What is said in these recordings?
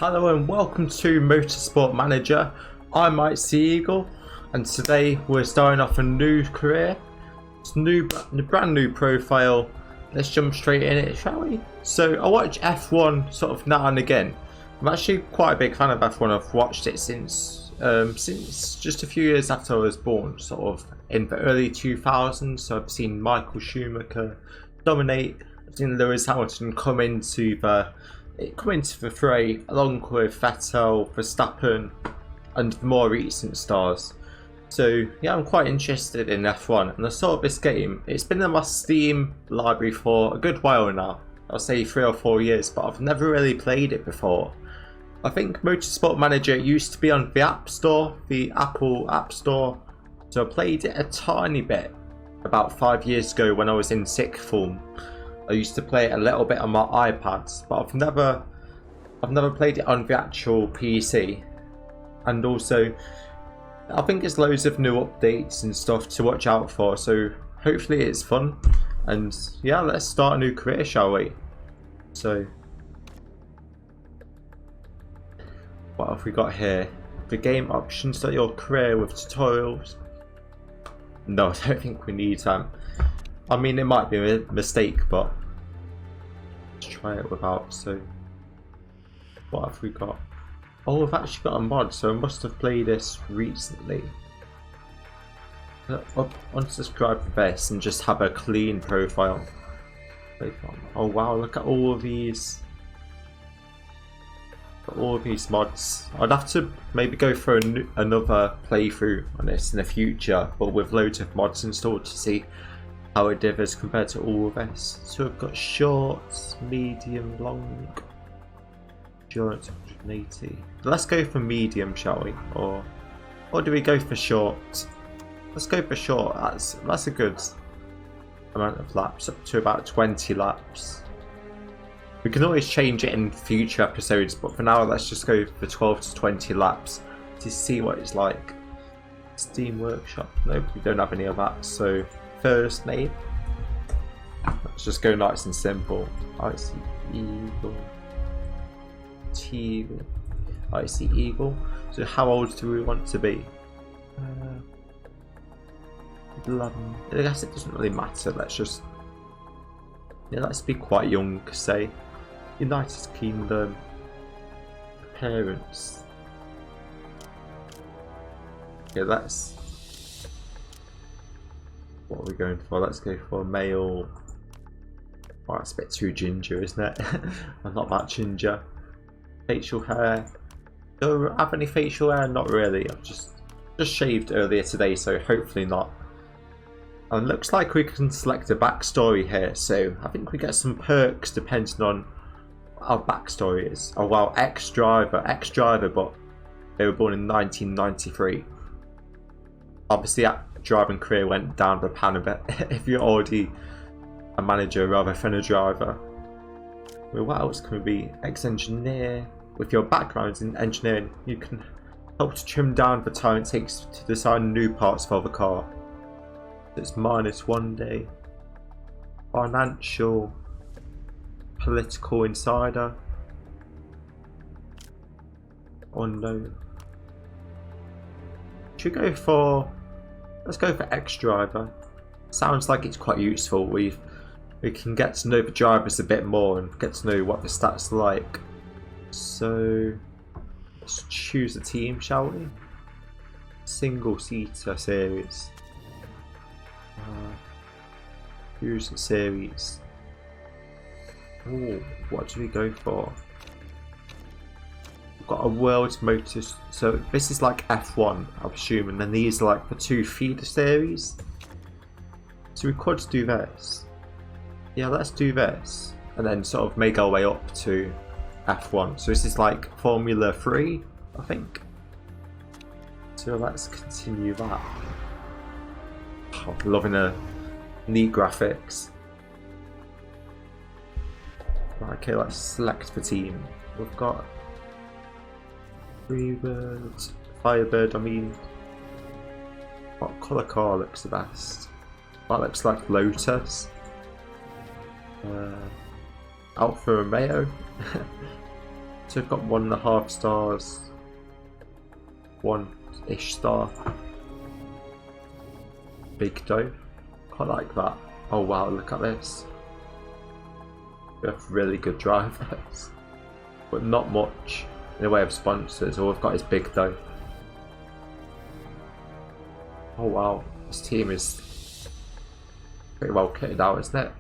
Hello and welcome to Motorsport Manager. I'm Mike Eagle, and today we're starting off a new career. It's a brand new profile. Let's jump straight in it, shall we? So I watch F1 sort of now and again. I'm actually quite a big fan of F1. I've watched it since just a few years after I was born, sort of in the early 2000s. So I've seen Michael Schumacher dominate. I've seen Lewis Hamilton come into the fray along with Vettel, Verstappen and the more recent stars. So yeah, I'm quite interested in F1, and I saw this game. It's been in my Steam library for a good while now. I'll say 3 or 4 years, but I've never really played it before. I think Motorsport Manager used to be on the App Store, the Apple App Store, so I played it a tiny bit about 5 years ago when I was in sixth form. I used to play it a little bit on my iPads, but I've never played it on the actual PC. And also, I think there's loads of new updates and stuff to watch out for, so hopefully it's fun. And yeah, let's start a new career, shall we? So, what have we got here? The game options, start your career with tutorials. No, I don't think we need them. I mean, it might be a mistake, but let's try it without. So, what have we got? Oh, I've actually got a mod, so I must have played this recently. Unsubscribe for this and just have a clean profile. Oh wow, look at all of these. All of these mods. I'd have to maybe go for another playthrough on this in the future, but with loads of mods installed to see how it differs compared to all of this. So we've got short, medium, long, endurance 180. Let's go for medium, shall we? Or do we go for short? Let's go for short. That's a good amount of laps, up to about 20 laps. We can always change it in future episodes, but for now let's just go for 12 to 20 laps to see what it's like. Steam Workshop. Nope, we don't have any of that. So first name. Let's just go nice and simple. Icy Eagle. Icy Eagle. So how old do we want to be? 11. I guess it doesn't really matter. Let's be quite young, say. United Kingdom. Parents. Okay, that's what are we going for? Let's go for male. Oh, that's a bit too ginger, isn't it? I'm not that ginger. Facial hair. Do I have any facial hair? Not really. I've just shaved earlier today, so hopefully not. And it looks like we can select a backstory here, so I think we get some perks depending on what our backstory is. Oh wow, ex-driver, but they were born in 1993. Obviously that driving career went down the pan a bit if you're already a manager rather than a driver. Well, what else can we be? Ex-engineer. With your background in engineering, you can help to trim down the time it takes to design new parts for the car. It's -1 day. Financial. Political insider. Unknown. Should we go for... Let's go for ex-driver. Sounds like it's quite useful. We can get to know the drivers a bit more and get to know what the stats are like. So let's choose a team, shall we? Single-seater series. Choose a series. Oh, what do we go for? We've got a World Motors. So this is like F1, I'm assuming, and these are like the 2 feeder series. So we could do this. Yeah, let's do this, and then sort of make our way up to F1. So this is like Formula 3, I think. So let's continue that. Oh, loving the neat graphics. Right, okay, let's select the team. We've got Freebird, Firebird, I mean. What colour car looks the best? That looks like Lotus. Alfa Romeo. So we've got 1.5 stars, 1-ish star. Big dough. Quite like that. Oh wow, look at this. We have really good drivers, but not much in the way of sponsors. All we've got is big dough. Oh wow, this team is pretty well kitted out, isn't it?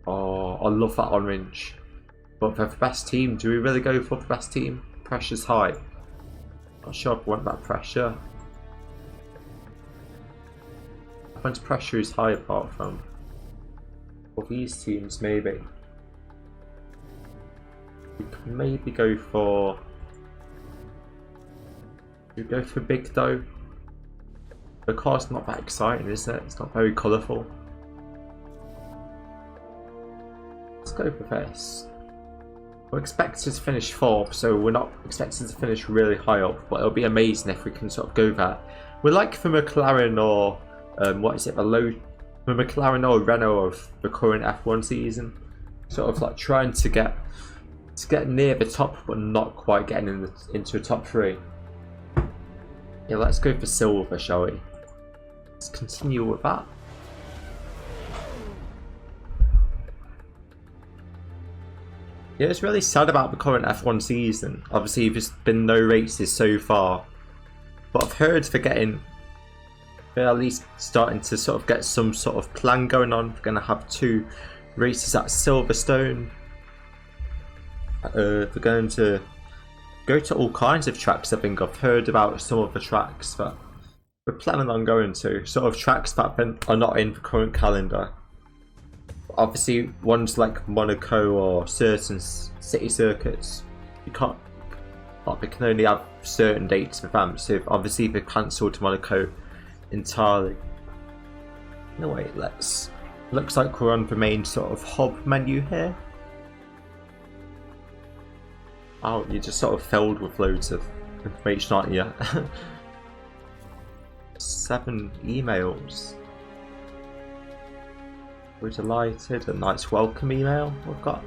Oh, I love that orange. But for the best team, do we really go for the best team? Pressure's high. Not sure if I want that pressure. When's pressure is high apart from for these teams, maybe. We can maybe go for. We go for big dough. The car's not that exciting, is it? It's not very colourful. Let's go for this. We're expected to finish 4th, so we're not expected to finish really high up, but it'll be amazing if we can sort of go there. We're like the McLaren or what is it, the McLaren or Renault of the current F1 season. Sort of like trying to get near the top, but not quite getting into the top 3. Yeah, let's go for silver, shall we? Let's continue with that. Yeah, it's really sad about the current F1 season. Obviously, there's been no races so far, but I've heard they're at least starting to sort of get some sort of plan going on. We're going to have 2 races at Silverstone. They're going to go to all kinds of tracks. I think I've heard about some of the tracks that we're planning on going to. Sort of tracks that are not in the current calendar. Obviously, ones like Monaco or certain city circuits, you can't. Like, they can only have certain dates for them. So obviously, they've cancelled Monaco entirely. Anyway, looks like we're on the main sort of hub menu here. Oh, you're just sort of filled with loads of information, aren't you? 7 emails. We're delighted. A nice welcome email we've got.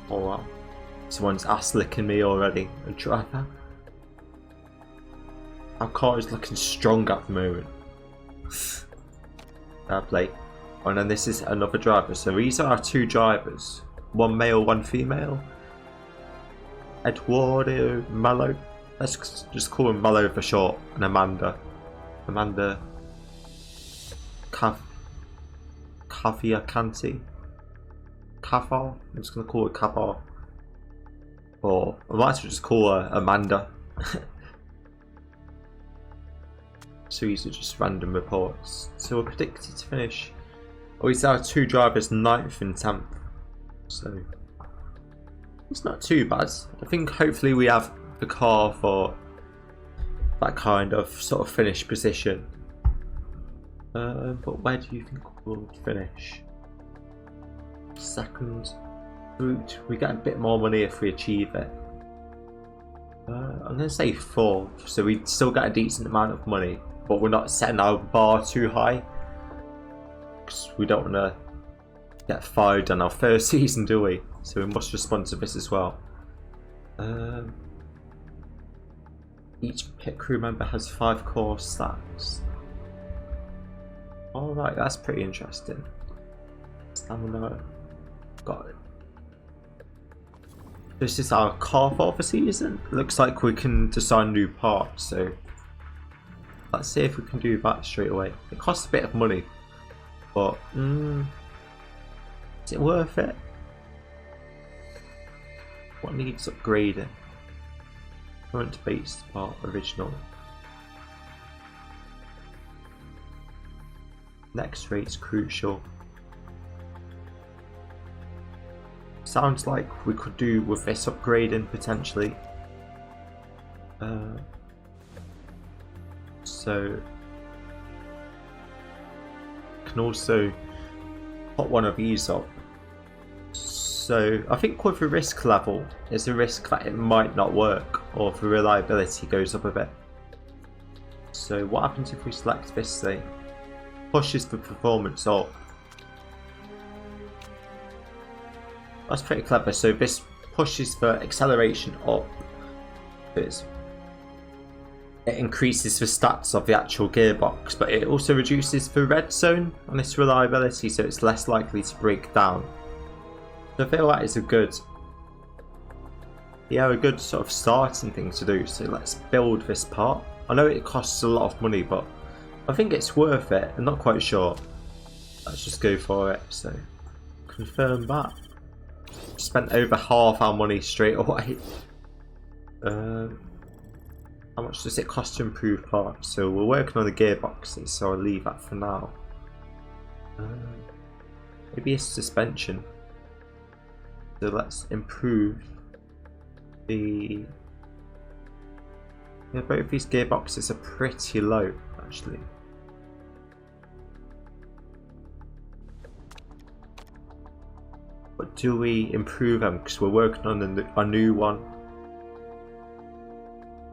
Oh wow. Someone's ass licking me already. A driver. Our car is looking strong at the moment. Fair play. Oh, and then this is another driver. So these are our 2 drivers. 1 male, 1 female. Eduardo Malo. Let's just call him Malo for short. And Amanda Cavalcanti. Caval? I'm just going to call it Caval. Or I might as well just call her Amanda. So these are just random reports. So we're predicted to finish. Oh, these are 2 drivers, 9th and 10th. So it's not too bad. I think hopefully we have the car for that kind of sort of finish position. But where do you think we'll finish? 2nd. We get a bit more money if we achieve it. I'm going to say 4th, so we still get a decent amount of money, but we're not setting our bar too high. Because we don't want to get fired on our first season, do we? So we must respond to this as well. Each pit crew member has 5 core stacks. Alright, that's pretty interesting. Stamina. Got it. This is our car for the season. Looks like we can design new parts, so let's see if we can do that straight away. It costs a bit of money, but is it worth it? What needs upgrading? Current base part original. Next rate's crucial. Sounds like we could do with this upgrading potentially. So can also put one of these up. So I think with the risk level, there's a risk that it might not work or the reliability goes up a bit. So what happens if we select this thing? Pushes the performance up. That's pretty clever. So this pushes the acceleration up. It increases the stats of the actual gearbox, but it also reduces the red zone on its reliability, so it's less likely to break down. So I feel that is a good sort of starting thing to do. So let's build this part. I know it costs a lot of money, but I think it's worth it. I'm not quite sure. Let's just go for it. So confirm that. Spent over half our money straight away. How much does it cost to improve parts? So we're working on the gearboxes, so I'll leave that for now. Maybe a suspension. So let's improve the... Yeah, both these gearboxes are pretty low, actually. But do we improve them? Because we're working on a new one.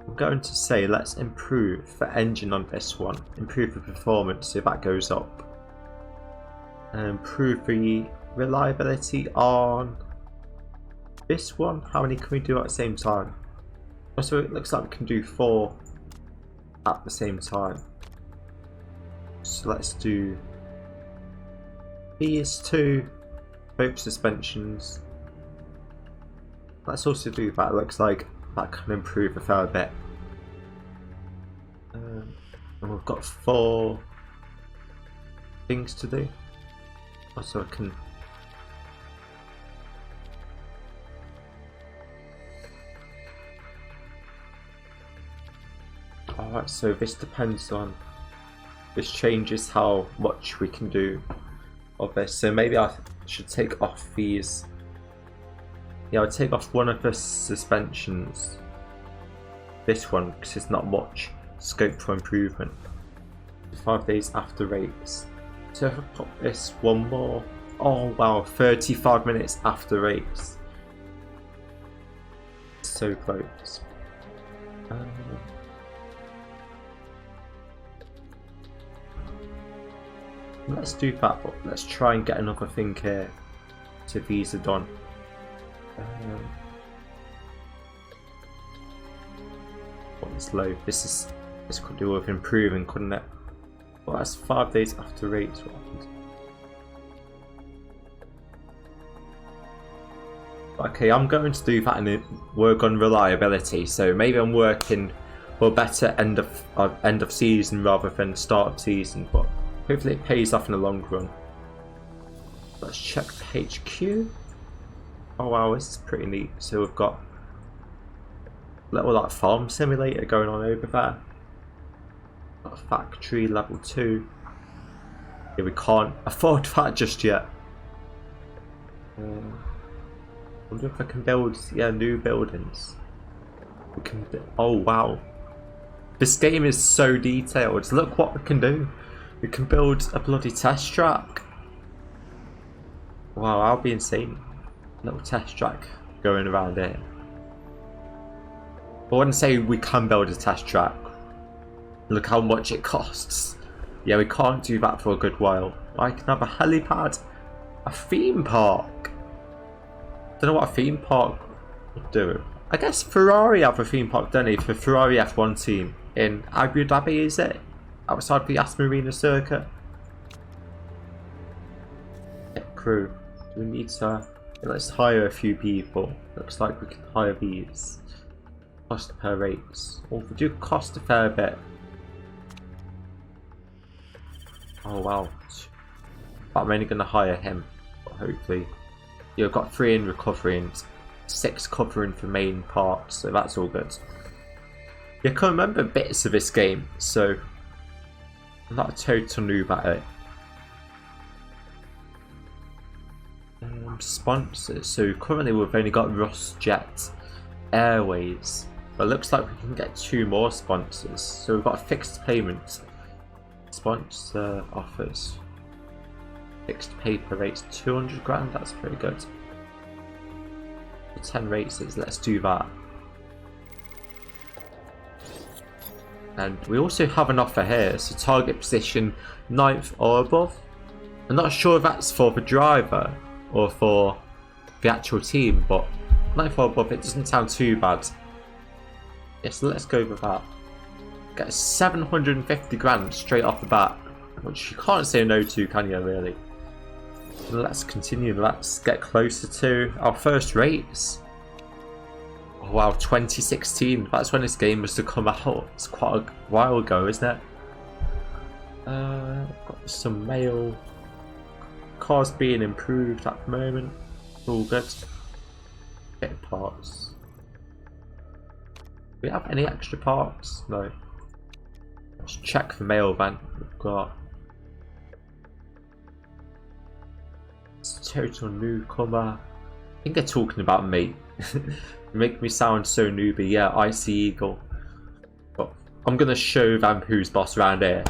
I'm going to say let's improve the engine on this one. Improve the performance so that goes up. And improve the reliability on this one. How many can we do at the same time? Also, it looks like we can do 4 at the same time. So let's do these 2, both suspensions. Let's also do that. It looks like that can improve a fair bit. And we've got 4 things to do. Also, I can... Alright, so this depends on... This changes how much we can do of this. So maybe I should take off these... Yeah, I'll take off one of the suspensions. This one, because there's not much scope for improvement. 5 days after race. So if I put this one more... Oh wow, 35 minutes after race. So close. Let's do that, but let's try and get another thing here. So these are done. It's low. This could do with improving, couldn't it? Well, that's 5 days after race. What happened? Okay, I'm going to do that and work on reliability. So maybe I'm working for better end of season rather than start of season, but hopefully it pays off in the long run. Let's check the HQ. Oh wow, this is pretty neat. So we've got a little like farm simulator going on over there. Got a factory level 2. Yeah, we can't afford that just yet. Wonder if I can build new buildings. We can. Oh wow, this game is so detailed. Look what we can do. We can build a bloody test track. Wow, that'll be insane. Little test track going around here. I wouldn't say we can build a test track. Look how much it costs. Yeah, we can't do that for a good while. I can have a helipad, a theme park. Don't know what a theme park would do. I guess Ferrari have a theme park, don't they? For Ferrari F1 team in Abu Dhabi, is it? Outside the Yas Marina circuit. Crew. Do we need to... Let's hire a few people. Looks like we can hire these. Cost per race. Oh, we do cost a fair bit. Oh wow. But I'm only going to hire him. But hopefully. You've got 3 in recovery and 6 covering for main parts. So that's all good. You can remember bits of this game. So I'm not a total noob at it. Sponsors. So currently we've only got Jet Airways, but it looks like we can get 2 more sponsors. So we've got a fixed payment sponsor offers. Fixed pay per race, 200 grand. That's pretty good. For 10 races, let's do that. And we also have an offer here. So target position 9th or above. I'm not sure if that's for the driver or for the actual team, but 94 above, it doesn't sound too bad. Yeah, so let's go with that. Get 750 grand straight off the bat, which you can't say no to, can you, really? Let's continue. Let's get closer to our first race. Oh wow, 2016. That's when this game was to come out. It's quite a while ago, isn't it? Got some mail. Cars being improved at the moment. All good. Get parts. Do we have any extra parts? No. Let's check the mail van. We've got total newcomer. I think they're talking about me. Make me sound so newbie. Yeah, Icy Eagle. But I'm gonna show them who's boss around here.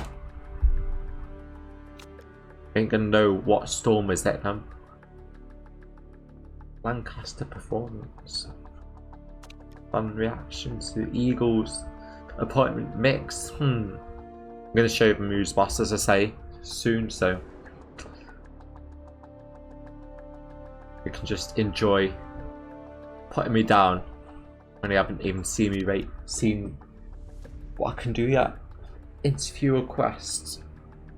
Ain't gonna know what storm is at them. Lancaster performance. Fun reaction to Eagles appointment mix. I'm gonna show them who's boss, as I say, soon, so you can just enjoy putting me down when you haven't even seen me seen what I can do yet. Interview requests.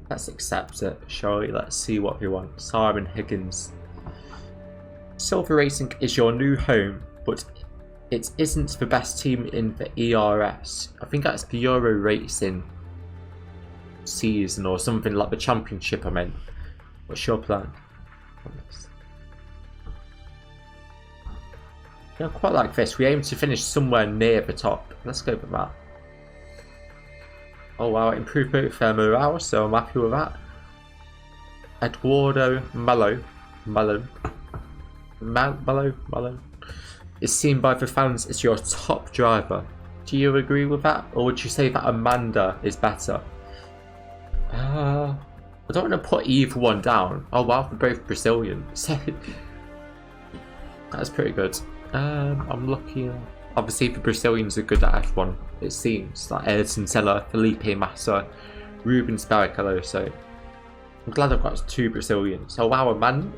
Let's accept it, shall we? Let's see what we want. Simon Higgins. Silver Racing is your new home, but it isn't the best team in the ERS. I think that's the Euro Racing season or something like the championship, I meant. What's your plan? Yeah, I quite like this. We aim to finish somewhere near the top. Let's go with that. Oh wow, improved both their morale, so I'm happy with that. Eduardo Mallow is seen by the fans as your top driver. Do you agree with that, or would you say that Amanda is better? I don't want to put either one down. Oh wow, they're both Brazilian, so that's pretty good. I'm looking. Obviously, the Brazilians are good at F1. It seems like Ayrton Senna, Felipe Massa, Rubens Barrichello. So I'm glad I've got two Brazilians. Oh wow, man!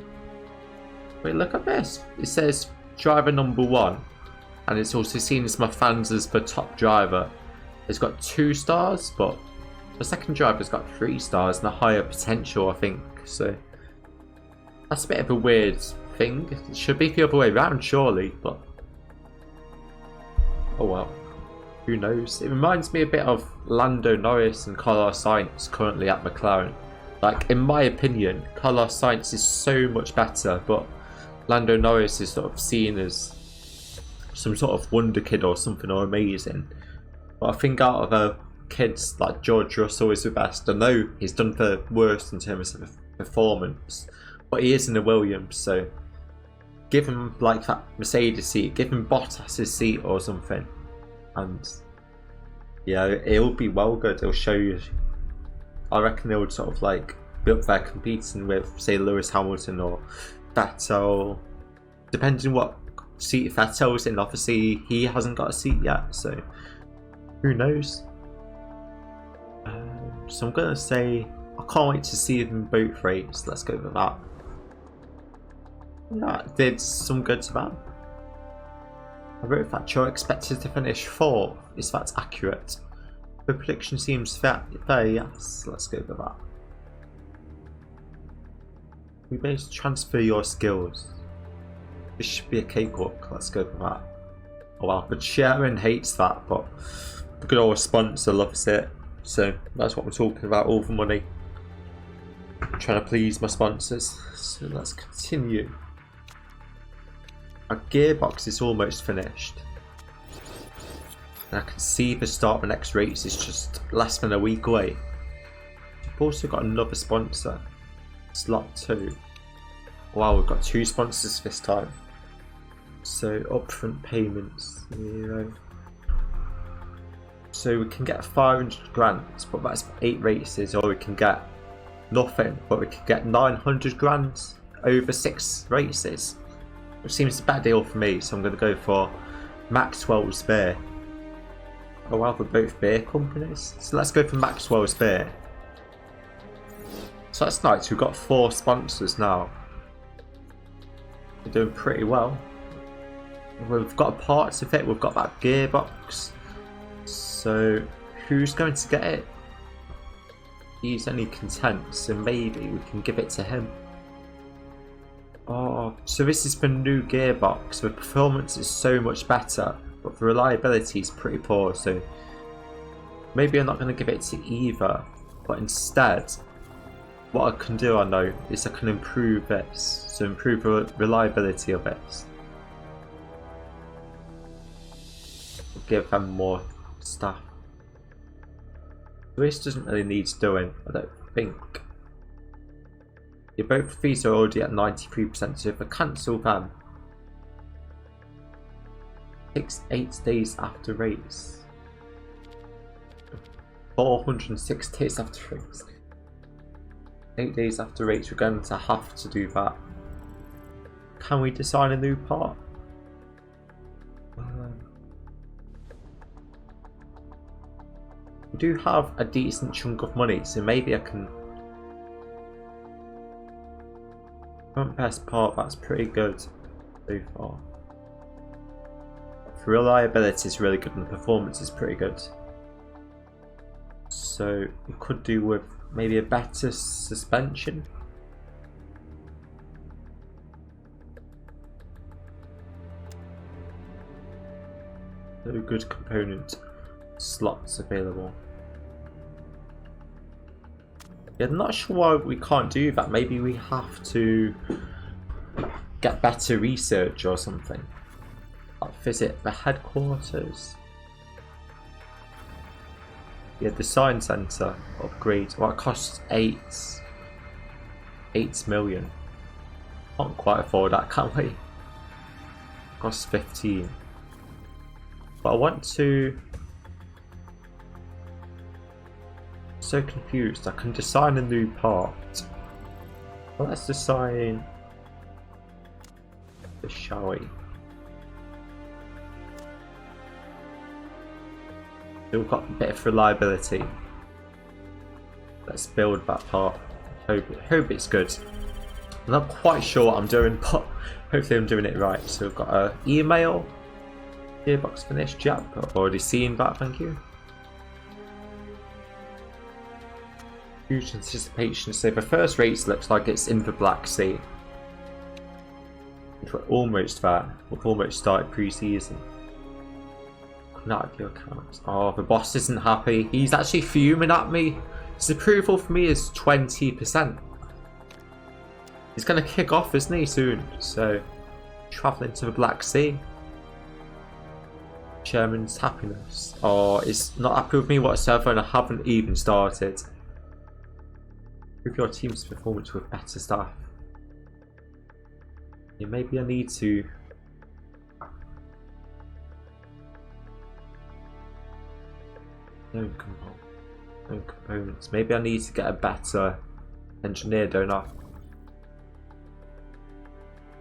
Wait, look at this. It says driver number 1, and it's also seen as my fans as the top driver. It's got 2 stars, but the second driver's got 3 stars and a higher potential, I think. So that's a bit of a weird thing. It should be the other way around, surely, but oh well, who knows. It reminds me a bit of Lando Norris and Carlos Sainz currently at McLaren. Like, in my opinion, Carlos Sainz is so much better, but Lando Norris is sort of seen as some sort of wonder kid or something, or amazing. But I think out of the kids, like George Russell is the best. I know he's done the worst in terms of performance, but he is in the Williams, so give him like that Mercedes seat, give him Bottas' seat or something, and yeah, it'll be well good. It'll show you. I reckon they would sort of like be up there competing with, say, Lewis Hamilton or Vettel, depending what seat Vettel's in. Obviously, he hasn't got a seat yet, so who knows. So I'm gonna say I can't wait to see them both race. Let's go with that. That did some good to that. I wrote that you're expected to finish 4th. Is that accurate? The prediction seems fair, yes. Let's go with that. We base transfer your skills. This should be a cakewalk. Let's go with that. Oh wow, but Sharon hates that, but the good old sponsor loves it. So that's what we're talking about, all the money. I'm trying to please my sponsors. So let's continue. Our gearbox is almost finished. And I can see the start of the next race is just less than a week away. We've also got another sponsor. Slot 2. Wow, we've got 2 sponsors this time. So upfront payments, 0. So we can get 500 grand, but that's 8 races, or we can get nothing, but we can get 900 grand over 6 races. Which seems a bad deal for me, so I'm going to go for Maxwell's Beer. Oh wow, they're both beer companies. So let's go for Maxwell's Beer. So that's nice, we've got 4 sponsors now. We're doing pretty well. We've got parts of it, we've got that gearbox. So who's going to get it? He's only content, so maybe we can give it to him. Oh, so this is the new gearbox. The performance is so much better, but the reliability is pretty poor, so maybe I'm not going to give it to either. But instead, what I can do, I know, is I can improve this. So improve the reliability of this. Give them more stuff. This doesn't really need doing, I don't think. Yeah, both of these are already at 93%, so if I cancel them, it takes 8 days after race. 406 days after race. 8 days after race, we're going to have to do that. Can we design a new part? We do have a decent chunk of money, so maybe I can. Front best part, that's pretty good so far. The reliability is really good and the performance is pretty good. So we could do with maybe a better suspension. No good component slots available. Yeah, I'm not sure why we can't do that. Maybe we have to get better research or something. Like visit the headquarters. Yeah, the science centre upgrade. Well, it costs 8 million. Can't quite afford that, can we? It costs 15. But I want to. So confused. I can design a new part. Well, let's design this, shall we? We've got a bit of reliability. Let's build that part. Hope it's good. I'm not quite sure what I'm doing, but hopefully I'm doing it right. So we've got an email. Gearbox finished. Yep, I've already seen that. Thank you. Huge anticipation. So the first race looks like it's in the Black Sea. We're almost there. We've almost started pre-season. Not your account. Oh, the boss isn't happy. He's actually fuming at me. His approval for me is 20%. He's going to kick off, isn't he, soon? So, travelling to the Black Sea. Chairman's happiness. Oh, it's not happy with me whatsoever, and I haven't even started. Improve your team's performance with better staff. Yeah, maybe I need to. No components. Maybe I need to get a better engineer, don't I?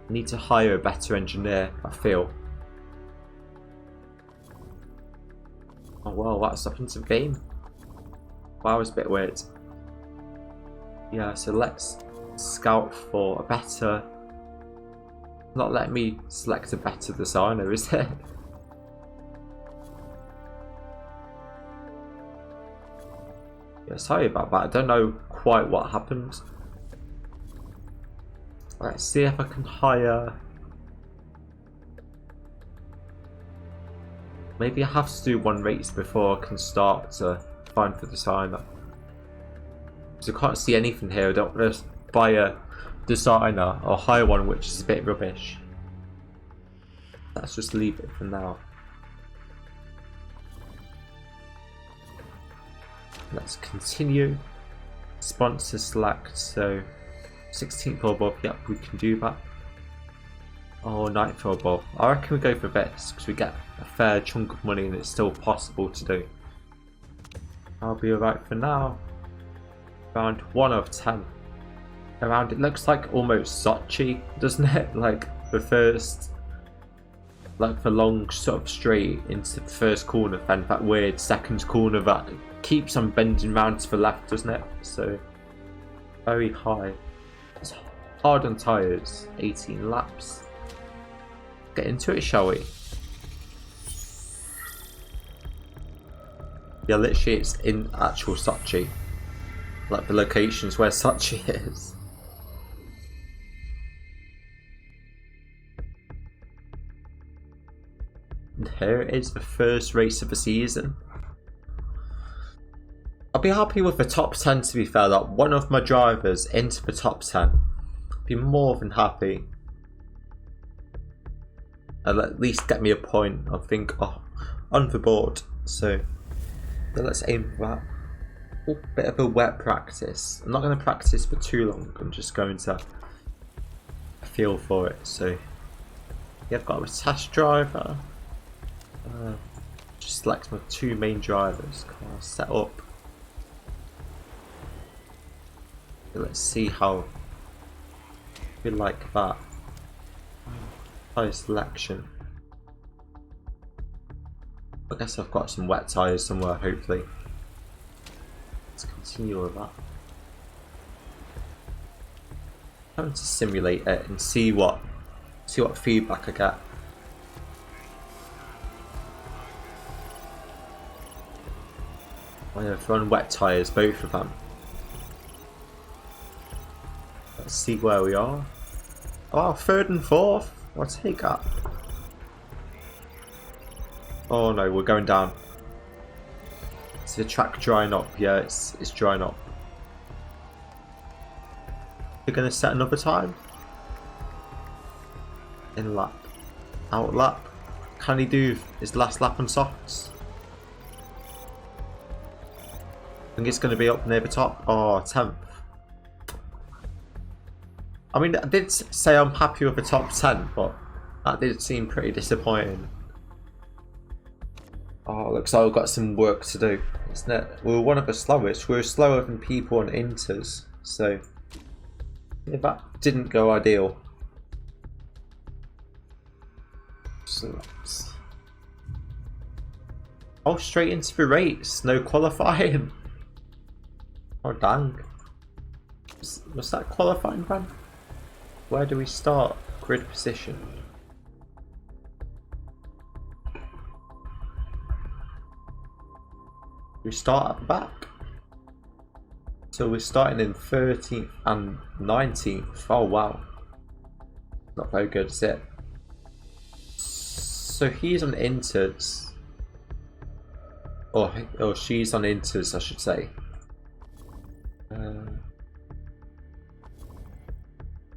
I need to hire a better engineer, I feel. Oh well, what's happened to the game? Wow, it's a bit weird. Yeah, so let's scout for a better. Not letting me select a better designer, is it? Yeah, sorry about that. I don't know quite what happened. Let's see if I can hire. Maybe I have to do one race before I can start to find the designer. Because I can't see anything here. I don't want to buy a designer or hire one which is a bit rubbish. Let's just leave it for now. Let's continue. Sponsor select. So 16th or above. Yep, we can do that. Oh, 9th or above. I reckon we go for this because we get a fair chunk of money and it's still possible to do. I'll be alright for now. Round 1 of 10. Around, it looks like almost Sochi, doesn't it? Like the first, like the long sort of straight into the first corner, then that weird second corner that keeps on bending round to the left, doesn't it? So very high. It's hard on tyres, 18 laps. get into it, shall we? Yeah, literally it's in actual Sochi. Like the locations where Sochi is. And here is the first race of the season. I'll be happy with the top 10, to be fair, that one of my drivers into the top 10. I'd be more than happy. I'll at least get me a point, I think, on the board. So yeah, let's aim for that. A bit of a wet practice. I'm not going to practice for too long, I'm just going to feel for it. So yeah, I've got a test driver. Just select my two main drivers. Car set up. Let's see how we like that. Tyre selection. I guess I've got some wet tyres somewhere, hopefully. Let's continue with that. I'm going to simulate it and see what feedback I get. I'm going to throw on wet tyres, both of them. Let's see where we are. Oh, third and fourth. I'll take that. Oh no, we're going down. Is the track drying up? Yeah, it's drying up. We're going to set another time. In lap. Out lap. Can he do his last lap on softs? I think it's going to be up near the top. Oh, 10th. I mean, I did say I'm happy with the top 10, but that did seem pretty disappointing. Oh, looks like I've got some work to do, isn't it? We were one of the slowest. We were slower than people on inters, so yeah, that didn't go ideal. Oh, straight into the race, no qualifying. Oh, dang. Was that qualifying, man? Where do we start? Grid position. We start at the back. So we're starting in 13th and 19th. Oh wow. Not very good, is it? So he's on inters. Or she's on inters, I should say.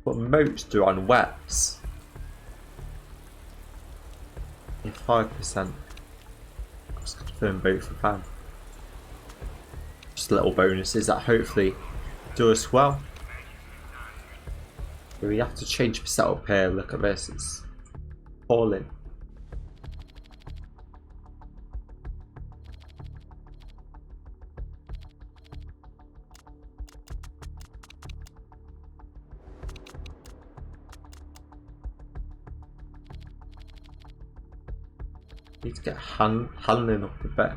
But most are on wets. 5%. Let's confirm both of them. Just little bonuses that hopefully do us well. We have to change the setup here. Look at this, it's falling. Need to get handling up a bit.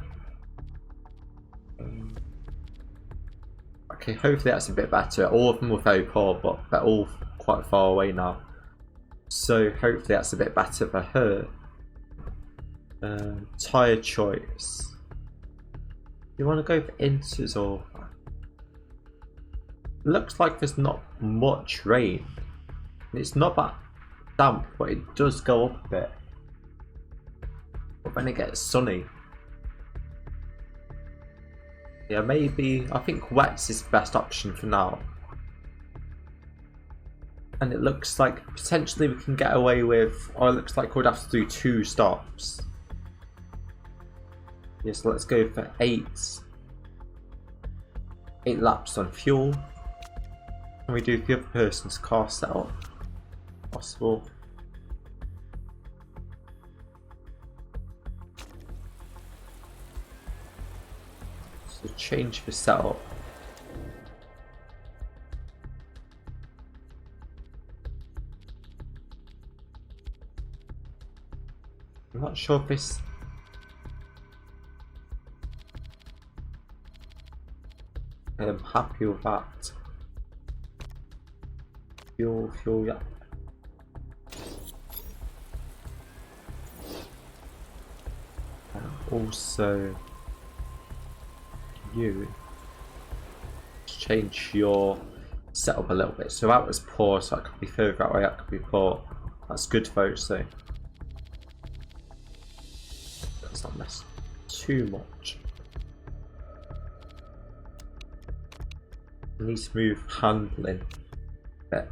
Okay, hopefully that's a bit better. All of them were very poor, but they're all quite far away now. So hopefully that's a bit better for her. Tyre choice. You want to go for inters or? Looks like there's not much rain. It's not that damp, but it does go up a bit. But when it gets sunny. Yeah, maybe, I think wets is the best option for now. And it looks like potentially we can get away with, or it looks like we'd have to do 2 stops. Yeah, so let's go for 8 laps on fuel. Can we do the other person's car setup? Possible. So change the setup. I'm not sure if this. I'm happy with that. Fuel, yeah. also you change your setup a little bit. So that was poor, so that could be further that way, that could be poor. That's good though, so let's not mess too much. I need to move handling a bit.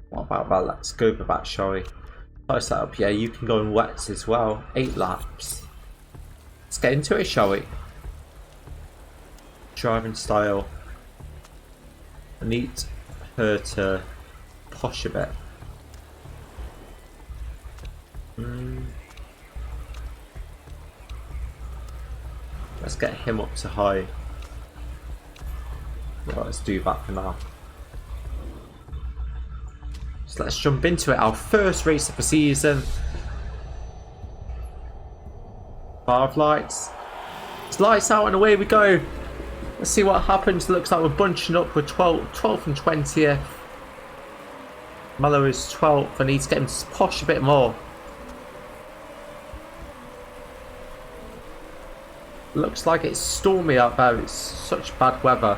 What about that? Let's go for that, shall we? Tire setup, yeah, you can go in wets as well. 8 laps. Let's get into it, shall we? Driving style. I need her to push a bit. Let's get him up to high. Well, let's do that for now. So let's jump into it. Our first race of the season. 5 lights. It's lights out and away we go. Let's see what happens. Looks like we're bunching up with 12th and 20th. Mello is 12th. I need to get him to push a bit more. Looks like it's stormy out there. It's such bad weather.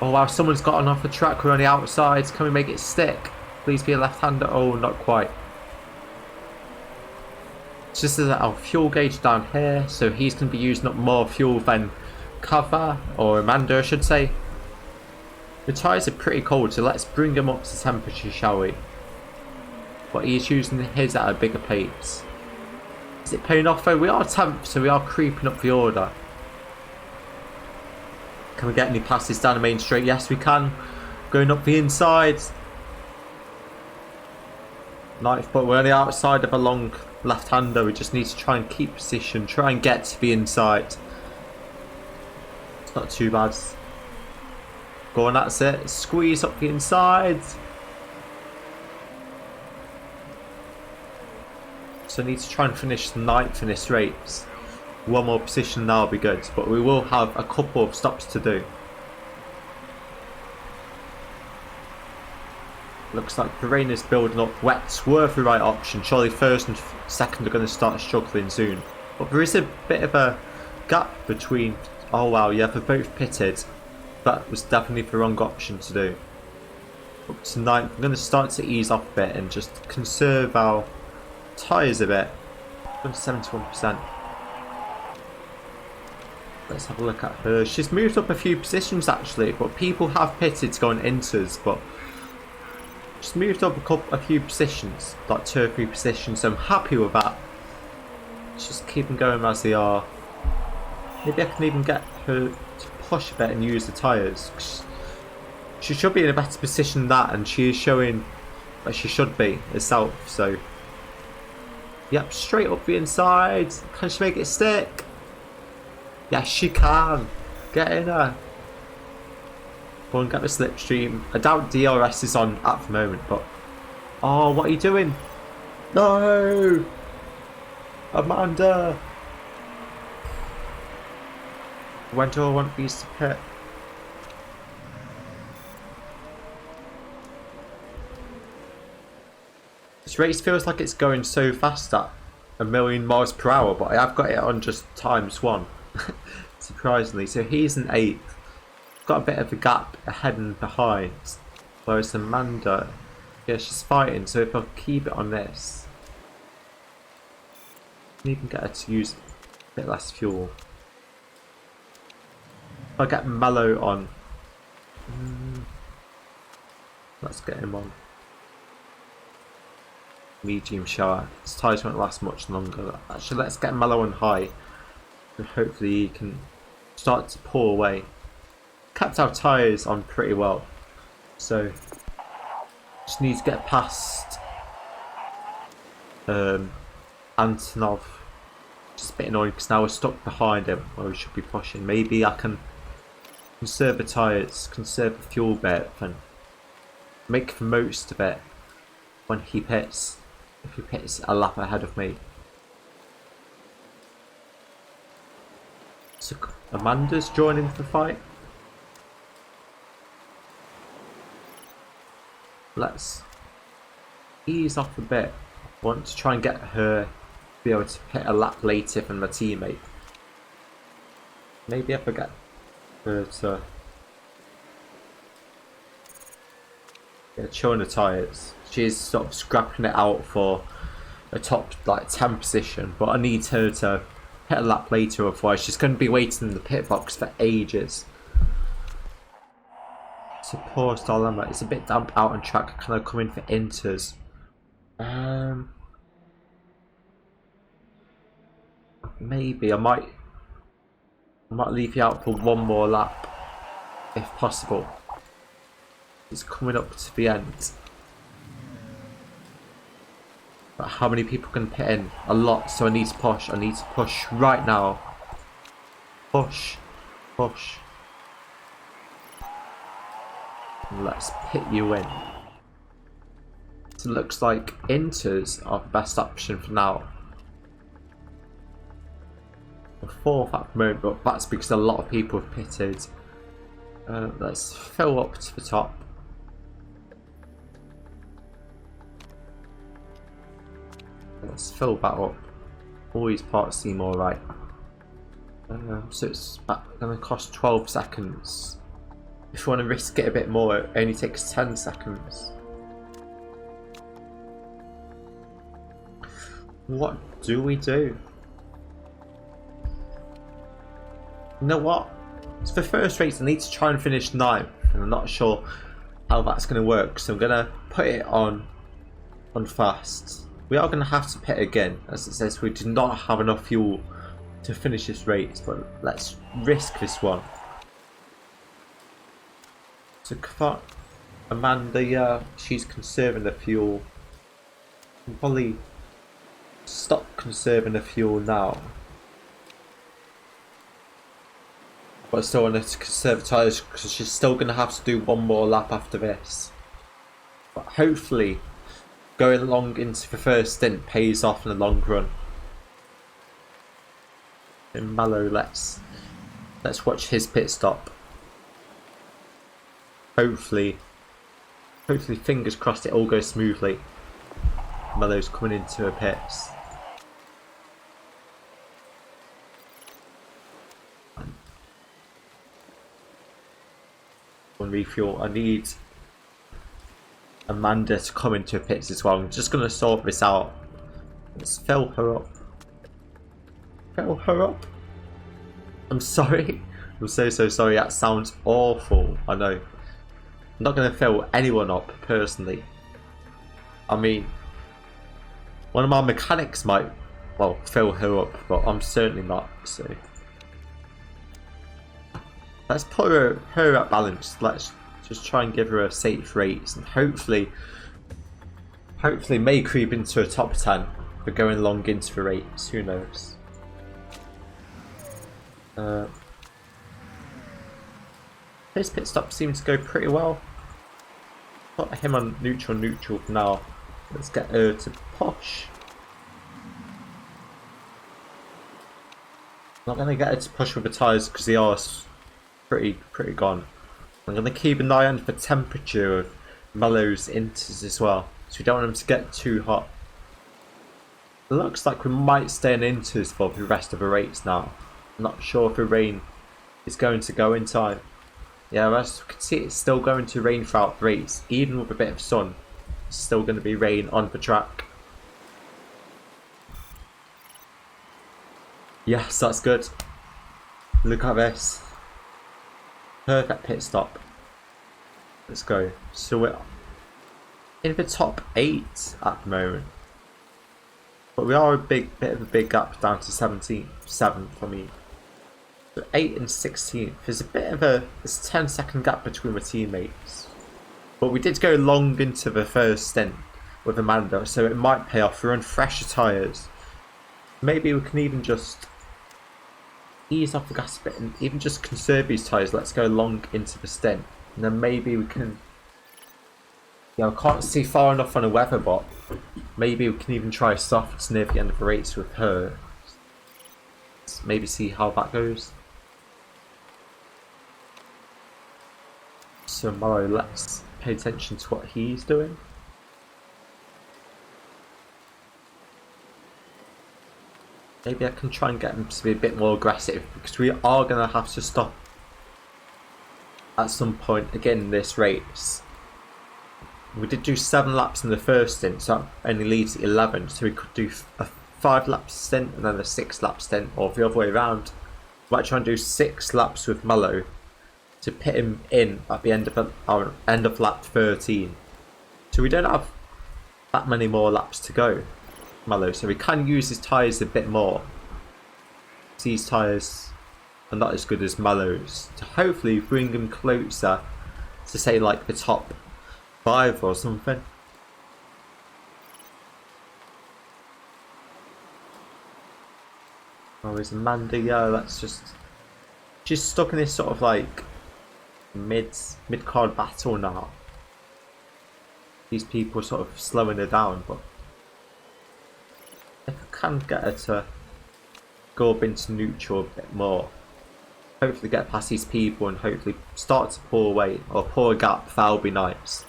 Oh wow, someone's gotten off the track. We're on the outside. Can we make it stick? Please be a left-hander. Oh, not quite. It's just that our fuel gauge down here, so he's going to be using up more fuel than Cover, or Amanda I should say. The tyres are pretty cold, so let's bring them up to temperature, shall we? But he's using his at a bigger pace. Is it paying off though? We are 10th, so we are creeping up the order. Can we get any passes down the main straight? Yes, we can. Going up the inside. 9th, but we're on the outside of a long left-hander. We just need to try and keep position, try and get to the inside. It's not too bad. Go on, that's it. Squeeze up the inside. So I need to try and finish 9th in this race. One more position now will be good, but we will have a couple of stops to do. Looks like the rain is building up. Wets were the right option. Surely first and second are going to start struggling soon. But there is a bit of a gap between... Oh wow, yeah, they're both pitted. That was definitely the wrong option to do. Up to 9th, I'm going to start to ease off a bit and just conserve our tyres a bit. 71%. Let's have a look at her. She's moved up a few positions actually, but people have pitted to go on inters, but she's moved up a few positions, like 2 or 3 positions, so I'm happy with that. Let's just keep them going as they are. Maybe I can even get her to push a bit and use the tyres. She should be in a better position than that, and she is showing that she should be herself, so... Yep, straight up the inside. Can she make it stick? Yes, she can. Get in her. Go and get the slipstream. I doubt DRS is on at the moment, but... Oh, what are you doing? No! Amanda! When do I want these to pit? This race feels like it's going so fast at 1,000,000 miles per hour, but I have got it on just ×1. Surprisingly. So he's an 8th. Got a bit of a gap ahead and behind. Whereas Amanda, yeah, she's fighting. So if I keep it on this, I can even get her to use a bit less fuel. If I get Mellow on, let's get him on medium shower. His tyres won't last much longer. Actually, let's get Mellow on high, and hopefully he can start to pull away. Kept our tyres on pretty well, so just need to get past Antonov. Just a bit annoying because now we're stuck behind him where we should be pushing. Maybe I can conserve the tyres, conserve the fuel bit, and make the most of it when he pits. If he pits a lap ahead of me. So Amanda's joining the fight. let's ease off a bit. I want to try and get her to be able to hit a lap later than my teammate. Maybe if I get her to chill on the tyres. She's sort of scrapping it out for a top like 10 position, but I need her to hit a lap later, otherwise she's going to be waiting in the pit box for ages. It's a poor dilemma. It's a bit damp out on track. Can I come in for inters? Maybe I might leave you out for one more lap if possible. It's coming up to the end. But how many people can pit in? A lot, so I need to push. I need to push right now. Push. Push. And let's pit you in. So it looks like inters are the best option for now. The fourth at the moment, but that's because a lot of people have pitted. Let's fill up to the top. Let's fill that up. All these parts seem alright. So it's going to cost 12 seconds. If you want to risk it a bit more, it only takes 10 seconds. What do we do? You know what? So for first race I need to try and finish 9th, and I'm not sure how that's going to work, so I'm going to put it on fast. We are going to have to pit again, as it says we do not have enough fuel to finish this race, but let's risk this one. So Amanda, she's conserving the fuel. I'll probably stop conserving the fuel now. But I still want her to conserve the tyres because she's still going to have to do one more lap after this. But hopefully going long into the first stint pays off in the long run. And Mallow, let's watch his pit stop. Hopefully, fingers crossed, it all goes smoothly. Mellow's coming into her pits. One refuel. I need Amanda to come into her pits as well. I'm just going to sort this out. Let's fill her up. Fill her up. I'm sorry. I'm so sorry. That sounds awful. I know. I'm not going to fill anyone up personally. I mean, one of my mechanics might, well, fill her up, but I'm certainly not. So let's put her at balance. Let's just try and give her a safe race, and hopefully may creep into a top 10 for going long into the race. Who knows? His pit stop seems to go pretty well. Put him on neutral for now. Let's get her to push. Not going to get her to push with the tyres because they are pretty gone. I'm going to keep an eye on the temperature of Mellow's inters as well, so we don't want them to get too hot. It looks like we might stay in inters for the rest of the race now. I'm not sure if the rain is going to go in time. Yeah, as you can see, it's still going to rain throughout the race. Even with a bit of sun, it's still going to be rain on the track. Yes, that's good. Look at this. Perfect pit stop. Let's go. So we're in the top 8 at the moment. But we are a bit of a big gap down to 17th, 7th for me. So 8 and 16th. There's a bit of a 10-second gap between my teammates. But we did go long into the first stint with Amanda, so it might pay off. We're on fresher tyres. Maybe we can even just ease off the gas a bit and even just conserve these tyres. Let's go long into the stint. And then maybe we can... Yeah, I can't see far enough on the weather, but maybe we can even try softs near the end of the race with her. Let's maybe see how that goes. So Morrow, let's pay attention to what he's doing. Maybe I can try and get him to be a bit more aggressive, because we are going to have to stop at some point again in this race. We did do 7 laps in the first stint, so that only leaves 11, so we could do a 5 lap stint and then a 6 lap stint, or the other way around. We might try and do 6 laps with Mello to pit him in at the end of lap 13. So we don't have that many more laps to go, Mello, so we can use his tyres a bit more. These tyres are not as good as Mello's, to hopefully bring him closer to, say, like the top 5 or something. Oh, is Amanda? Yeah, that's just, she's stuck in this sort of like mid-card battle now. These people sort of slowing her down, but if I can get her to go up into neutral a bit more, hopefully get past these people and hopefully start to pull away or pull a gap, that'll be nice.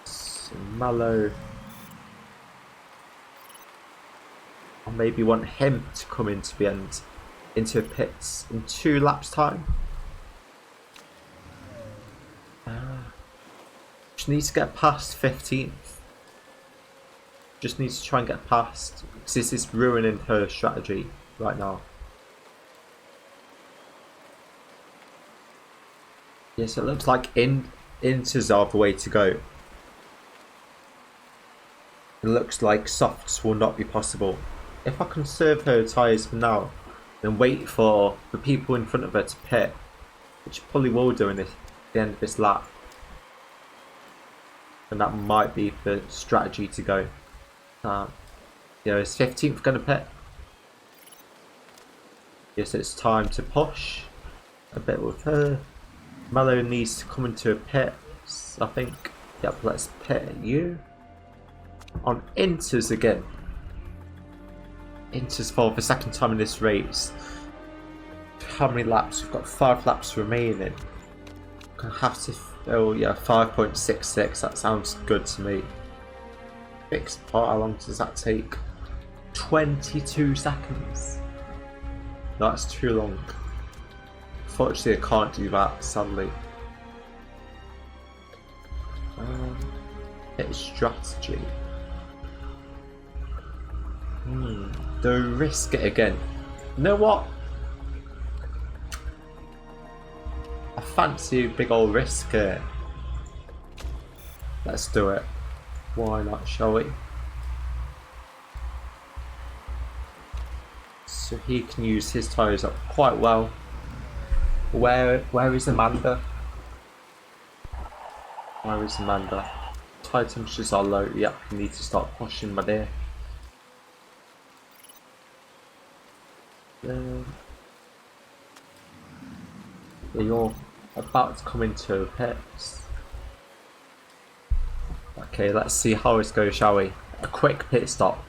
So Mallow, I maybe want him to come into the end, into pits in 2 laps time. Just needs to get past 15th. Just needs to try and get past, because this is ruining her strategy right now. Yes, it looks like Inters are the way to go. It looks like softs will not be possible. If I conserve her tyres for now, then wait for the people in front of her to pit, which probably will do in the end of this lap, and that might be the strategy to go. Is 15th going to pit? Yes, it's time to push a bit with her. Mello needs to come into a pit, I think. Yep, let's pit you. On Inters again. Inters for the second time in this race. How many laps? We've got 5 laps remaining. Gonna have to, oh yeah, 5.66. That sounds good to me. Fixed part, how long does that take? 22 seconds. That's too long. Unfortunately, I can't do that, sadly. Hit strategy. Do risk it again. You know what? I fancy a big old risk here. Let's do it. Why not, shall we? So he can use his tyres up quite well. Where is Amanda? Where is Amanda? Tyre temperatures are low. Yep, you need to start pushing, my dear. You're about to come into pits. Okay, let's see how this goes, shall we? A quick pit stop.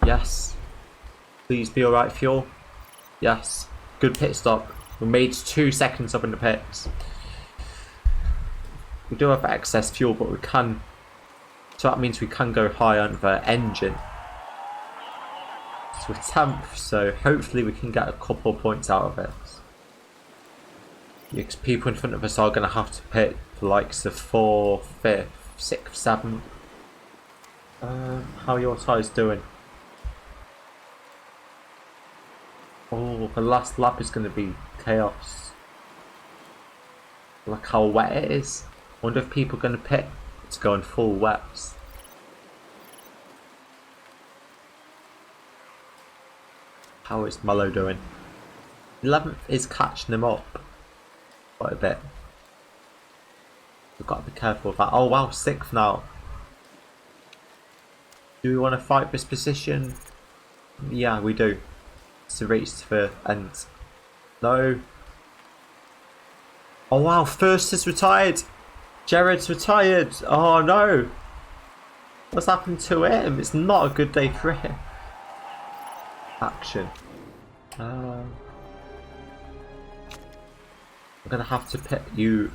Yes. Please be alright, fuel. Yes. Good pit stop. We made 2 seconds up in the pits. We do have excess fuel, but we can. So that means we can go high on the engine. So we're 10th, so hopefully we can get a couple points out of it. Because people in front of us are going to have to pit the likes of 4th, 5th, 6th, 7th. How are your tyres doing? Oh, the last lap is going to be chaos. Look how wet it is. Wonder if people are going to pit. It's going full wets. How is Mello doing? 11th is catching him up quite a bit. We've got to be careful of that. Oh wow, 6th now. Do we want to fight this position? Yeah, we do. It's a race to the end. No. Oh wow, first is retired. Jared's retired. Oh no. What's happened to him? It's not a good day for him. Action. gonna have to pit you.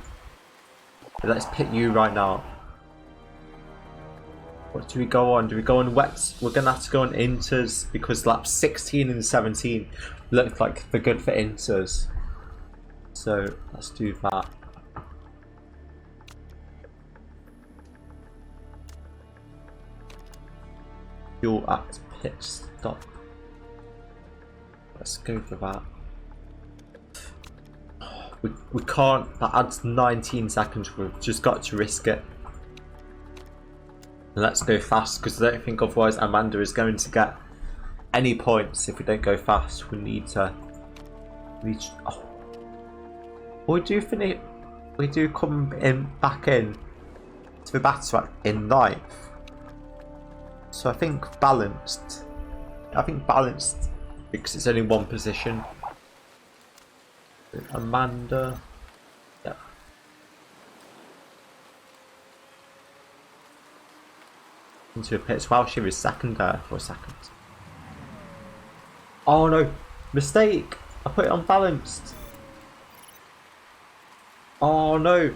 Let's pit you right now. What do we go on? Do we go on wets? We're gonna have to go on inters because laps 16 and 17 look like they're good for inters. So let's do that. Fuel at pit stop. Let's go for that. We can't. That adds 19 seconds. We've just got to risk it. Let's go fast because I don't think otherwise Amanda is going to get any points if we don't go fast. We need to. Oh. We do finish. We do come in back in to the battle in 9th. So I think balanced. Because it's only one position. Amanda. Yeah. Into a pits. Wow, she was second there for a second. Oh no! Mistake! I put it on balanced. Oh no!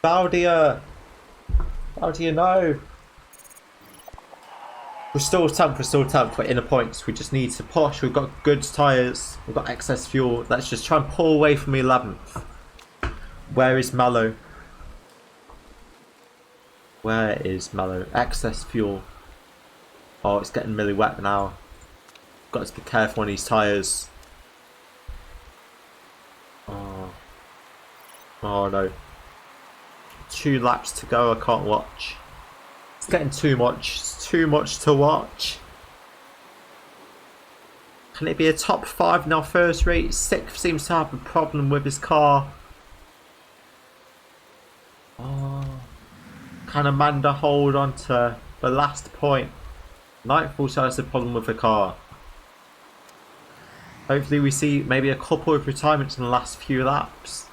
Valdia! Valdia, no! We're still 10th, we're inner points. We just need to push. We've got good tyres, we've got excess fuel. Let's just try and pull away from 11th. Where is Mallow? Where is Mallow? Excess fuel. Oh, it's getting really wet now. Got to be careful on these tyres. Oh no. 2 laps to go, I can't watch. It's getting too much. It's too much to watch. Can it be a top 5 in our first race? 6th seems to have a problem with his car. Oh. Can Amanda hold on to the last point? 9th also has a problem with the car. Hopefully we see maybe a couple of retirements in the last few laps.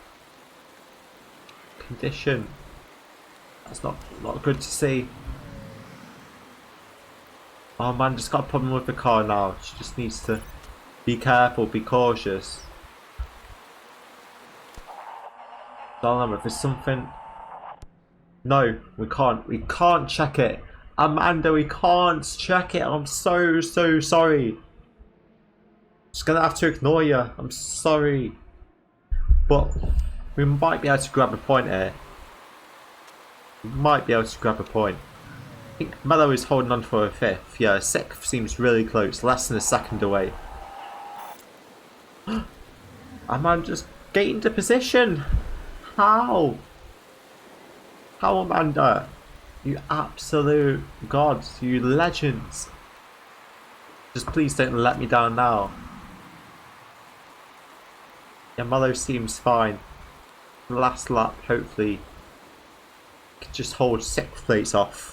Condition. That's not good to see. Oh man, just got a problem with the car now. She just needs to be careful, be cautious. Don't know if there's something. No, we can't. We can't check it. Amanda, we can't check it. I'm so sorry. Just gonna have to ignore you. I'm sorry. But we might be able to grab a point here. We might be able to grab a point. I think Mello is holding on for a 5th. Yeah, 6th seems really close. Less than a second away. Amanda just getting into position. How? How, Amanda? You absolute gods. You legends. Just please don't let me down now. Yeah, Mello seems fine. Last lap, hopefully, can just hold 6th place off.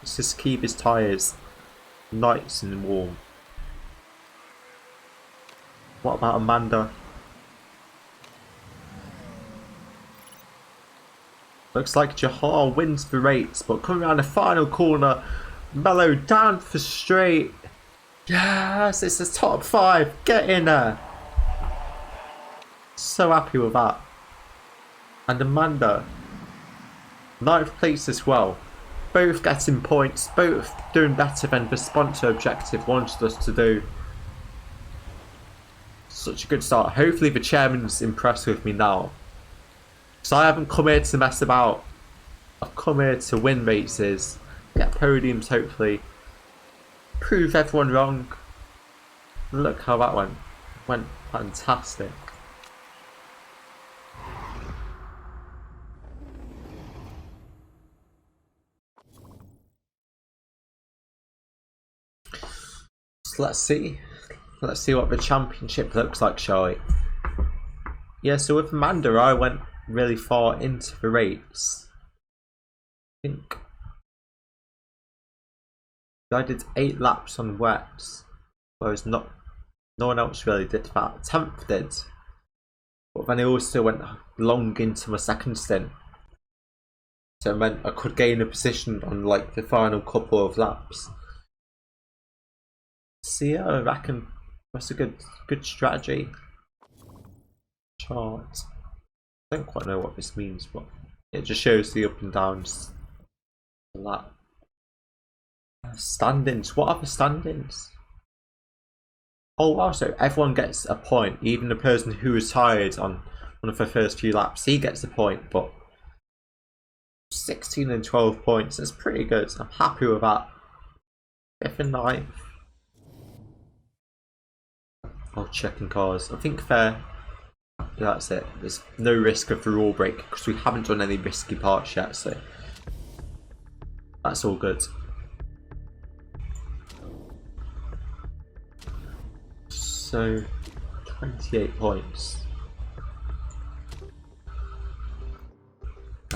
Let's just keep his tyres nice and warm. What about Amanda? Looks like Jahar wins the race, but coming around the final corner, Mello down for straight. Yes, it's the top 5. Get in there. So happy with that. And Amanda, 9th place as well. Both getting points, both doing better than the sponsor objective wanted us to do. Such a good start. Hopefully the chairman's impressed with me now. So I haven't come here to mess about. I've come here to win races, get podiums hopefully, prove everyone wrong. Look how that went. It went fantastic. So let's see what the championship looks like, shall we? Yeah, so with Amanda I went really far into the race. I think I did 8 laps on wets, whereas no one else really did that. 10th did, but then I also went long into my second stint, so it meant I could gain a position on like the final couple of laps. So yeah, I reckon that's a good strategy. chart. I don't quite know what this means, but it just shows the up and downs. That standings. What are the standings? Oh, also everyone gets a point. Even the person who was tired on one of the first few laps, he gets a point. But 16 and 12 points. That's pretty good. I'm happy with that. 5th and 9th. Oh, checking cars. I think that's it. There's no risk of the rule break because we haven't done any risky parts yet, so that's all good. So 28 points.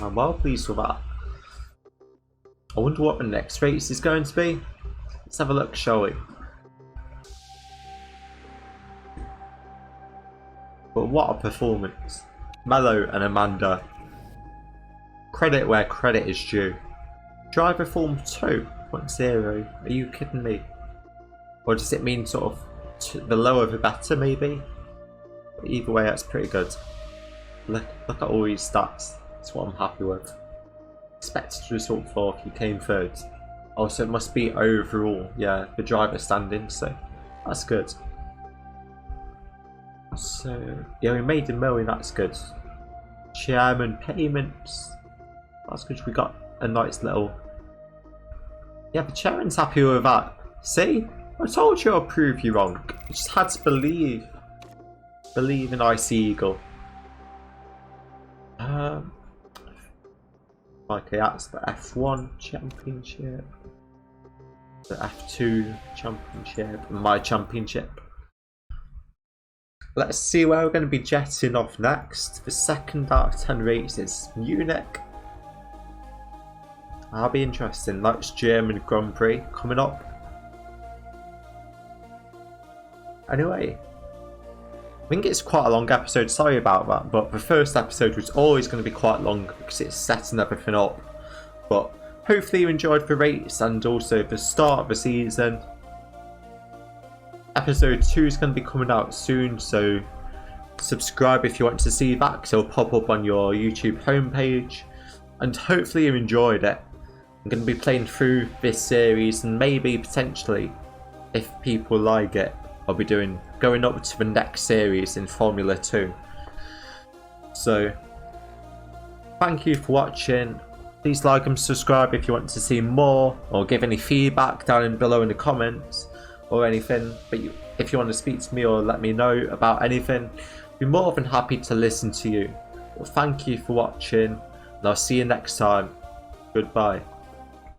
I'm well pleased with that. I wonder what the next race is going to be. Let's have a look, shall we? But what a performance. Mello and Amanda. Credit where credit is due. Driver form 2.0. Are you kidding me? Or does it mean sort of the lower the better maybe? But either way, that's pretty good. Look at all these stats. That's what I'm happy with. Expected result 4th, you came 3rd. Also, it must be overall, yeah, the driver standing, so that's good. So, yeah, we made a million, that's good. Chairman payments, that's good. We got a nice little. Yeah, the chairman's happy with that. See? I told you I'll prove you wrong. You just had to believe. Believe in Icy Eagle. Okay, that's the F1 championship. The F2 championship. And my championship. Let's see where we're going to be jetting off next. The 2nd out of 10 races. Munich. That'll be interesting. That's German Grand Prix coming up. Anyway, I think it's quite a long episode, sorry about that, but the first episode was always going to be quite long because it's setting everything up. But hopefully you enjoyed the race and also the start of the season. Episode 2 is going to be coming out soon, so subscribe if you want to see that because it'll pop up on your YouTube homepage. And hopefully you enjoyed it. I'm going to be playing through this series and maybe potentially, if people like it, I'll be going up to the next series in Formula 2. So, thank you for watching. Please like and subscribe if you want to see more, or give any feedback down below in the comments, or anything. But if you want to speak to me or let me know about anything, I'd be more than happy to listen to you. Well, thank you for watching, and I'll see you next time. Goodbye.